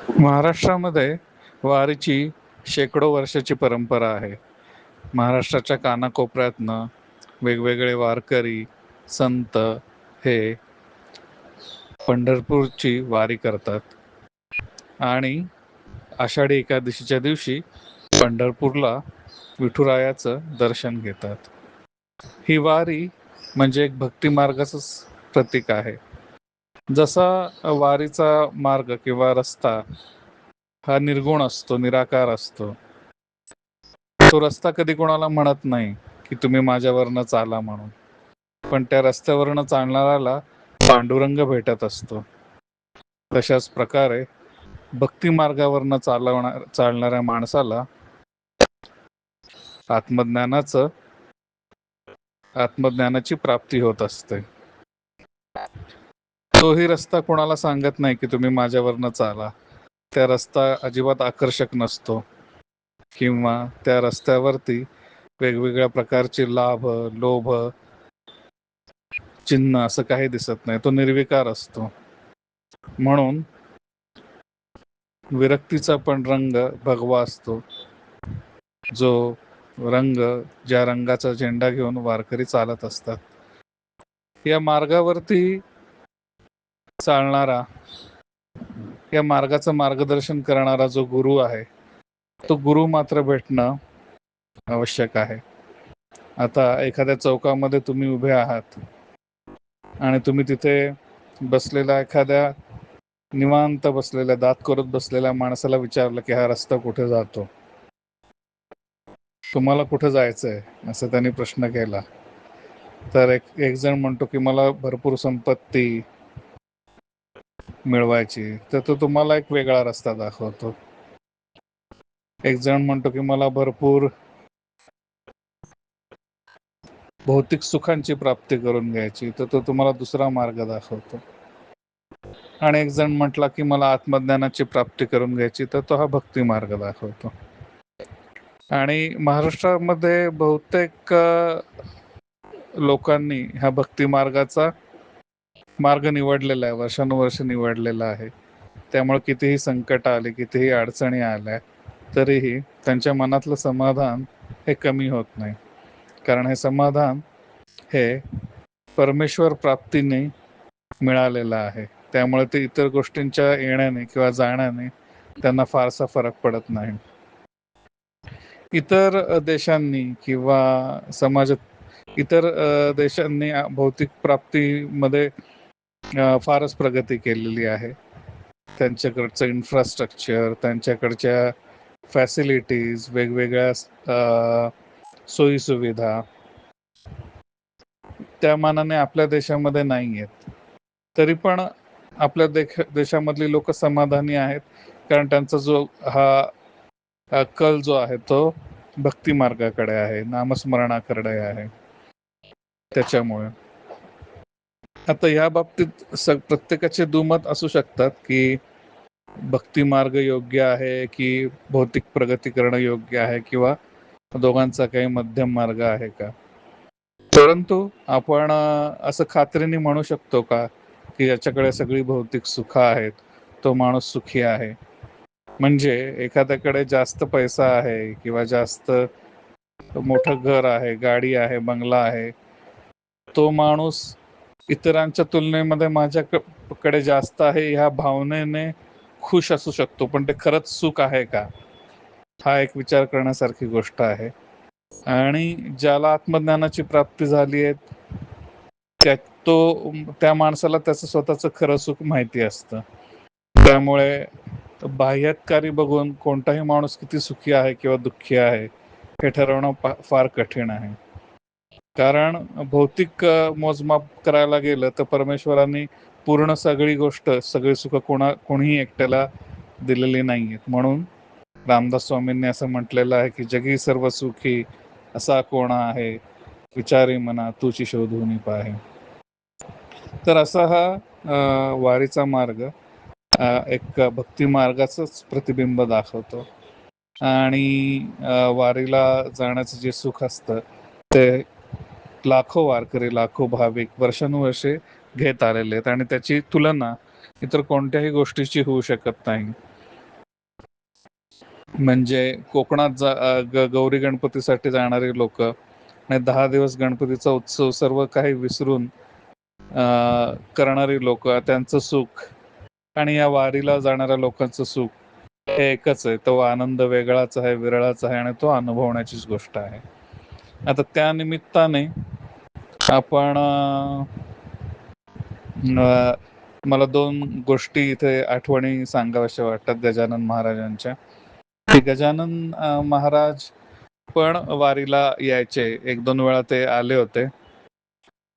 महाराष्ट्रामध्ये वारीची शेकडो वर्षाची परंपरा आहे. महाराष्ट्राच्या कानाकोपऱ्यातनं वेगवेगळे वारकरी, संत हे पंढरपूरची वारी करतात आणि आषाढी एकादशीच्या दिवशी पंढरपूरला विठुरायाचं दर्शन घेतात. ही वारी म्हणजे एक भक्ती मार्गाचंच प्रतीक आहे. जसा वारीचा मार्ग किंवा रस्ता हा निर्गुण असतो, निराकार असतो. तो रस्ता कधी कोणाला म्हणत नाही की तुम्ही माझ्यावरनं चाला म्हणून, पण त्या रस्त्यावरनं चालणाऱ्याला पांडुरंग भेटत असतो. तशाच प्रकारे भक्ती मार्गावरनं चालणाऱ्या माणसाला आत्मज्ञानाची प्राप्ती होत असते. तोही रस्ता कोणाला सांगत नाही की तुम्ही माझ्यावरनं चाला. त्या रस्ता अजिबात आकर्षक नसतो किंवा त्या रस्त्यावरती वेगवेगळ्या प्रकारचे लाभ, लोभ चिन्ह असं काही दिसत नाही. तो निर्विकार असतो. म्हणून विरक्तीचा पण रंग भगवा असतो, जो रंग, ज्या रंगाचा झेंडा घेऊन वारकरी चालत असतात. या मार्गावरती चालणारा, या मार्गाचं मार्गदर्शन करणारा जो गुरु आहे, तो गुरु मात्र भेटणं आवश्यक आहे. आता एखाद्या चौकामध्ये तुम्ही उभे आहात आणि तुम्ही तिथे बसलेल्या एखाद्या निवांत बसलेल्या, दात करत बसलेल्या माणसाला विचारलं की हा रस्ता कुठे जातो, तुम्हाला कुठे जायचंय, असं त्यांनी प्रश्न केला, तर एक जण म्हणतो की मला भरपूर संपत्ती मिळवायची, तर तो तुम्हाला एक वेगळा रस्ता दाखवतो. एक जण म्हणतो की मला भरपूर भौतिक सुखांची प्राप्ती करून घ्यायची, तर तो तुम्हाला दुसरा मार्ग दाखवतो. आणि एक जण म्हटला की मला आत्मज्ञानाची प्राप्ती करून घ्यायची, तर तो हा भक्ती मार्ग दाखवतो. आणि महाराष्ट्रामध्ये बहुतेक लोकांनी ह्या भक्ती मार्गाचा मार्ग निवडलेला आहे, वर्षानुवर्ष निवडलेला आहे. त्यामुळे कितीही संकट आले, कितीही अडचणी आल्या, तरीही त्यांच्या मनातलं समाधान हे कमी होत नाही. कारण हे समाधान हे परमेश्वर प्राप्तीने मिळालेलं आहे. त्यामुळे ते इतर गोष्टींच्या येण्याने किंवा जाण्याने त्यांना फारसा फरक पडत नाही. इतर देशांनी किंवा समाजात इतर देशांनी भौतिक प्राप्तीमध्ये फारच प्रगती केलेली आहे. त्यांच्याकडचं इन्फ्रास्ट्रक्चर, त्यांच्याकडच्या फॅसिलिटीज, वेगवेगळ्या सोयीसुविधा त्या मानाने आपल्या देशामध्ये नाही आहेत. तरी पण आपल्या देशामधली लोक समाधानी आहेत, कारण त्यांचा जो हा कल जो आहे तो भक्ती मार्गाकडे आहे, नामस्मरणाकडे आहे. त्याच्यामुळे आता या बाबतीत प्रत्येकाचे दुमत असू शकतात की भक्ती मार्ग योग्य आहे की भौतिक प्रगती करणं योग्य आहे, किंवा दोघांचा काही मध्यम मार्ग आहे का. परंतु आपण असं खात्रीने म्हणू शकतो का की ज्याच्याकडे सगळी भौतिक सुख आहेत तो माणूस सुखी आहे. म्हणजे एखाद्याकडे जास्त पैसा आहे किंवा जास्त मोठं घर आहे, गाडी आहे, बंगला आहे, तो माणूस इतरांच्या तुलनेमध्ये माझ्याकडे जास्त आहे ह्या भावनेने खुश असू शकतो, पण ते खरंच सुख आहे का, हा एक विचार करण्यासारखी गोष्ट आहे. आणि ज्याला आत्मज्ञानाची प्राप्ती झाली आहे त्या माणसाला त्याचं स्वतःचं खरं सुख माहिती असतं. त्यामुळे बाह्यकारी बघून कोणताही माणूस किती सुखी आहे किंवा दुःखी आहे हे ठरवणं फार कठीण आहे. कारण भौतिक मोजमाप करायला गेलं तर परमेश्वरांनी पूर्ण सगळी सुख कोणीही एकट्याला दिलेली नाहीयेत. म्हणून रामदास स्वामींनी असं म्हटलेलं आहे की जगी सर्व सुखी असा कोण आहे, विचारी मना तुची शोधून पाहे. तर असा हा वारीचा मार्ग एक भक्ती मार्गाचंच प्रतिबिंब दाखवतो. आणि वारीला जाण्याचं जे सुख असतं ते लाखो वारकरी, लाखो भाविक वर्षानुवर्षे घेत आलेले आहेत, आणि त्याची तुलना इतर कोणत्याही गोष्टीची होऊ शकत नाही. म्हणजे कोकणात गौरी गणपतीसाठी जाणारी लोक आणि 10 दिवस गणपतीचा उत्सव सर्व काही विसरून करणारी लोक, त्यांचं सुख आणि या वारीला जाणाऱ्या लोकांचं सुख हे एकच आहे. तो आनंद वेगळाच आहे, विरळाच आहे आणि तो अनुभवण्याचीच गोष्ट आहे. आता त्या निमित्ताने आपण मला 2 गोष्टी इथे आठवणी सांगाव्याशा वाटतात गजानन महाराजांच्या. गजानन महाराज पण वारीला यायचे. 1-2 वेळा ते आले होते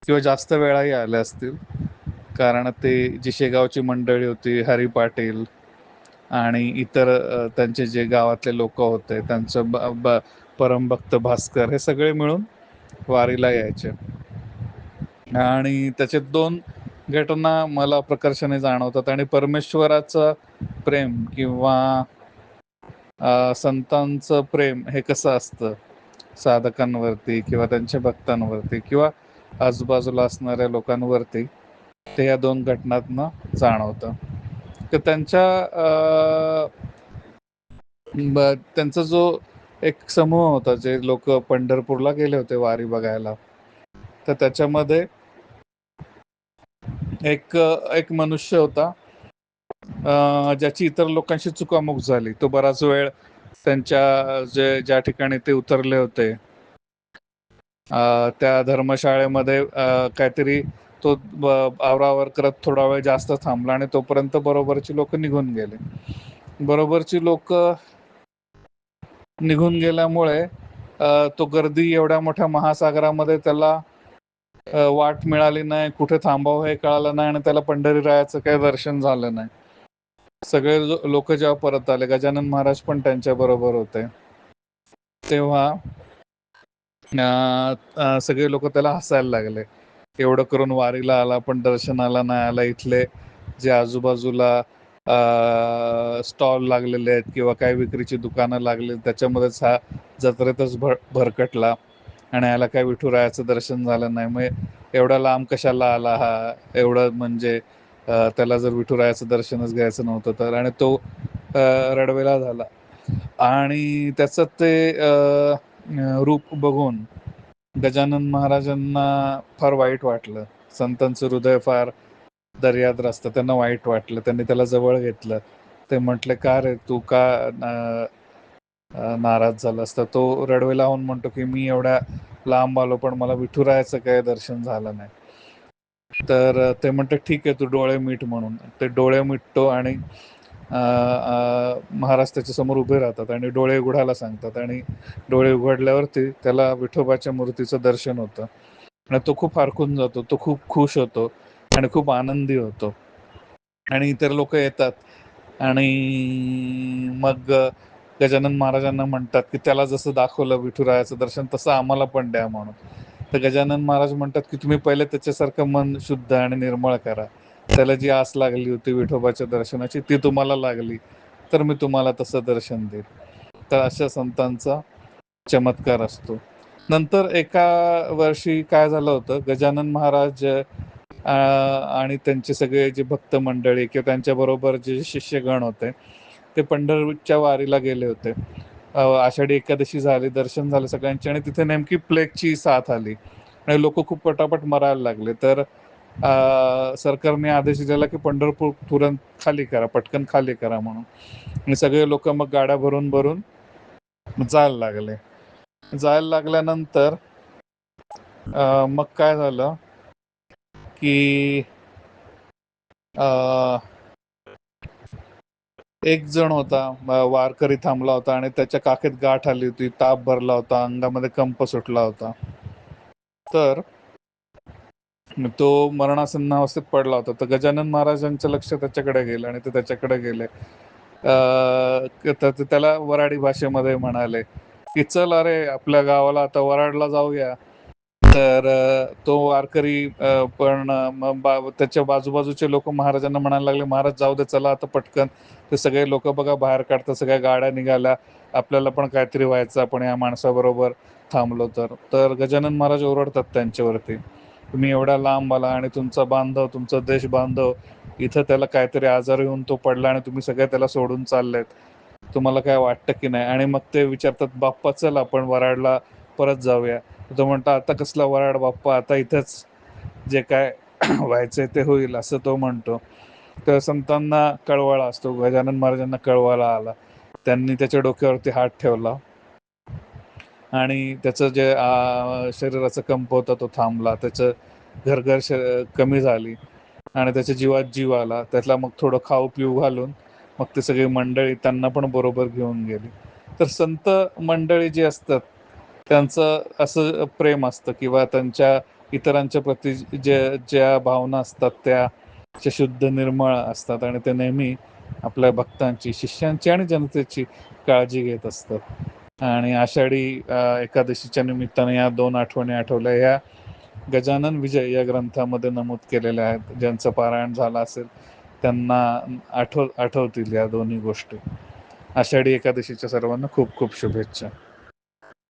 किंवा जास्त वेळाही आले असतील. कारण ते जी शेगावची मंडळी होती, हरी पाटील आणि इतर त्यांचे जे गावातले लोक होते, त्यांचं परमभक्त भास्कर, हे सगळे मिळून वारीला यायचे. आणि त्याचे 2 घटना मला प्रकर्षाने जाणवतात. आणि परमेश्वराचं प्रेम किंवा संतांचं प्रेम हे कसं असतं साधकांवरती किंवा त्यांच्या भक्तांवरती किंवा आजूबाजूला असणाऱ्या लोकांवरती, ते या 2 घटनांतनं जाणवतं. तर त्यांचा जो एक समूह होता, जे लोक पंढरपूरला गेले होते वारी बघायला, तर त्याच्यामध्ये एक मनुष्य होता ज्याची इतर लोकांशी चुकामुक झाली. तो बराच वेळ त्यांच्या ज्या ठिकाणी ते उतरले होते त्या धर्मशाळेमध्ये काहीतरी तो आवरावर करत थोडा वेळ जास्त थांबला आणि तोपर्यंत बरोबरची लोक निघून गेले. बरोबरची लोक निघून गेल्यामुळे तो गर्दी एवढ्या मोठ्या महासागरामध्ये त्याला वाट मिळाली नाही, कुठे थांबावं हे कळालं नाही आणि त्याला पंढरीरायाचं काही दर्शन झालं नाही. सगळे लोक जेव्हा परत आले, गजानन महाराज पण त्यांच्या बरोबर होते, तेव्हा सगळे लोक त्याला हसायला लागले. एवढं करून वारीला आला पण दर्शनाला नाही आला. इथले जे आजूबाजूला स्टॉल लागलेले आहेत किंवा काही विक्रीची दुकानं लागली, त्याच्यामध्येच हा जत्रेतच भरकटला आणि याला काही विठुरायाचं दर्शन झालं नाही. मग एवढा लांब कशाला आला हा? एवढं म्हणजे त्याला जर विठुरायाचं दर्शनच घ्यायचं नव्हतं तर. आणि तो रडवेला झाला आणि त्याचं ते रूप बघून गजानन महाराजांना फार वाईट वाटलं. संतांचं हृदय फार दर्याद्र असतं, त्यांना वाईट वाटलं. त्यांनी त्याला जवळ घेतलं. ते म्हटले, का रे तू का नाराज झाला असता? तो रडवेला होऊन म्हणतो की मी एवढ्या लांब आलो पण मला विठुरायाचं काही दर्शन झालं नाही. तर ते म्हणते ठीक आहे, तू डोळे मीट. म्हणून ते डोळे मिटतो आणि महाराज त्याच्या समोर उभे राहतात आणि डोळे उघडायला सांगतात आणि डोळे उघडल्यावरती त्याला विठोबाच्या मूर्तीचं दर्शन होतं आणि तो खूप हरखून जातो, तो खूप खुश होतो आणि खूप आनंदी होतो. आणि इतर लोक येतात आणि मग गजानन महाराजांना म्हणतात की त्याला जसं दाखवलं विठुरायाचं दर्शन तसं आम्हाला पण द्या म्हणून. तर गजानन महाराज म्हणतात की तुम्ही पहिले त्याच्यासारखं मन शुद्ध आणि निर्मळ करा. त्याला जी आस लागली होती विठोबाच्या दर्शनाची ती तुम्हाला लागली तर मी तुम्हाला तसं दर्शन देईन. तर अशा संतांचा चमत्कार असतो. नंतर एका वर्षी काय झालं होतं, गजानन महाराज आणि त्यांचे सगळे जे भक्त मंडळी किंवा त्यांच्याबरोबर जे शिष्यगण होते ते पंढरपूरच्या वारीला गेले होते. आषाढी एकादशी झाली, दर्शन झालं सगळ्यांचे आणि तिथे नेमकी प्लेगची साथ आली आणि लोक खूप पटापट मरायला लागले. तर सरकारने आदेश दिला की पंढरपूर तुरंत खाली करा, पटकन खाली करा म्हणून. आणि सगळे लोक मग गाड्या भरून भरून जायला लागले. जायला लागल्यानंतर मग काय झालं की एक जण होता, वारकरी थांबला होता आणि त्याच्या काखेत गाठ आली होती, ताप भरला होता, अंगामध्ये कंप सुटला होता. तर तो मरणासन्न अवस्थेत पडला होता. तर गजानन महाराजांचं लक्ष त्याच्याकडे गेलं आणि ते त्याच्याकडे गेले. तर त्याला वराडी भाषेमध्ये म्हणाले की चल अरे आपल्या गावाला आता वराडला जाऊया. तर तो वारकरी पण त्याच्या बाजूबाजूचे लोक महाराजांना म्हणायला लागले, महाराज जाऊ दे, चला आता पटकन. ते सगळे लोक बघा बाहेर काढतात, सगळ्या गाड्या निघाल्या, आपल्याला पण काहीतरी व्हायचं, आपण या माणसाबरोबर थांबलो तर. तर गजानन महाराज ओरडतात त्यांच्यावरती, तुम्ही एवढ्या लांब आला आणि तुमचा बांधव, तुमचा देश बांधव इथं त्याला काहीतरी आजार येऊन तो पडला आणि तुम्ही सगळे त्याला सोडून चाललेत. तुम्हाला काय वाटतं की नाही? आणि मग ते विचारतात, बाप्पा चल आपण वराडला परत जाऊया. तो म्हणतो, आता कसला वराड बाप्पा, आता इथंच जे काय व्हायचंय ते होईल, असं तो म्हणतो. तर संतांना कळवळा असतो, गजानन महाराजांना कळवळा आला. त्यांनी त्याच्या डोक्यावरती हात ठेवला आणि त्याचं जे शरीराचा कंप होता तो थांबला, त्याचं घरघर कमी झाली आणि त्याच्या जीवात जीव आला. त्यातला मग थोडं खाऊ पिऊ घालून मग ते सगळी मंडळी त्यांना पण बरोबर घेऊन गेली. तर संत मंडळी जी असतात त्यांचं असं प्रेम असतं किंवा त्यांच्या इतरांच्या प्रती ज्या भावना असतात त्या शुद्ध निर्मळ असतात आणि ते नेहमी आपल्या भक्तांची, शिष्यांची आणि जनतेची काळजी घेत असतात. आणि आषाढी एकादशीच्या निमित्ताने या 2 आठवणी आठवल्या. ह्या गजानन विजय या ग्रंथामध्ये नमूद केलेल्या आहेत. ज्यांचं पारायण झालं असेल त्यांना आठवतील या दोन्ही गोष्टी. आषाढी एकादशीच्या सर्वांना खूप खूप शुभेच्छा.